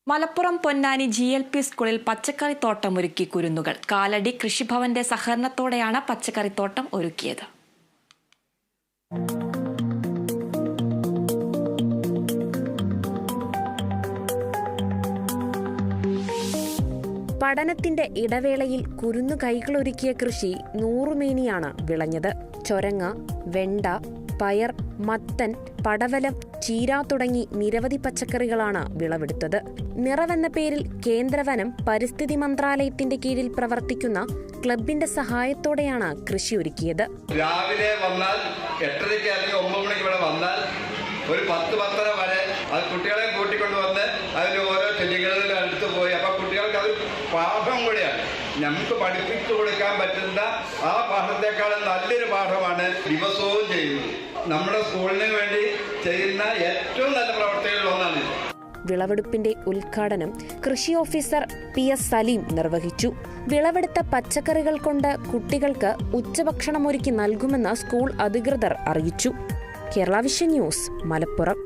Malappuram Ponnani GLP സ്കൂളിൽ പച്ചക്കറിത്തോട്ടമൊരുക്കി കുരുന്നുകൾ. കാലടി കൃഷിഭവന്റെ സഹകരണത്തോടെയാണ് പച്ചക്കറിത്തോട്ടം ഒരുക്കിയത്. പഠനത്തിന്റെ ഇടവേളയിൽ കുരുന്നു കൈകളൊരുക്കിയ കൃഷി നൂറുമേനിയാണ് വിളഞ്ഞത്. ചൊരങ്ങ, വെണ്ട, പയർ, മത്തൻ, പടവലം, ചീര തുടങ്ങി നിരവധി പച്ചക്കറികളാണ് വിളവെടുത്തത്. നിറവെന്ന പേരിൽ കേന്ദ്രവനം പരിസ്ഥിതി മന്ത്രാലയത്തിന്റെ കീഴിൽ പ്രവർത്തിക്കുന്ന ക്ലബിന്റെ സഹായത്തോടെയാണ് കൃഷി ഒരുക്കിയത്. രാവിലെ വന്നാൽ 8:30 അല്ലെങ്കിൽ 9 മണിക്ക് ഇവിടെ വന്നാൽ ഒരു 10-10:30 വരെ അത് കുട്ടികളെ കൂട്ടിക്കൊണ്ടുവന്ന് അതിന് ഓരോ ചെടികളിൽ അടുത്ത് പോയി. അപ്പൊ കുട്ടികൾക്ക് അത് പാഠം കൂടിയാണ്. നമുക്ക് പഠിപ്പിച്ചു കൊടുക്കാൻ പറ്റുന്ന ആ പാഠത്തെക്കാളും നല്ലൊരു പാഠമാണ് ദിവസവും ചെയ്യുന്നത്. നമ്മുടെ സ്കൂളിന് വേണ്ടി ചെയ്യുന്ന ഏറ്റവും നല്ല പ്രവർത്തികളിൽ ഒന്നാണ്. വിളവെടുപ്പിന്റെ ഉദ്ഘാടനം കൃഷി ഓഫീസർ PS സലീം നിർവഹിച്ചു. വിളവെടുത്ത പച്ചക്കറികൾ കൊണ്ട് കുട്ടികൾക്ക് ഉച്ചഭക്ഷണമൊരുക്കി നൽകുമെന്ന് സ്കൂൾ അധികൃതർ അറിയിച്ചു. Kerala vision news, Malappuram.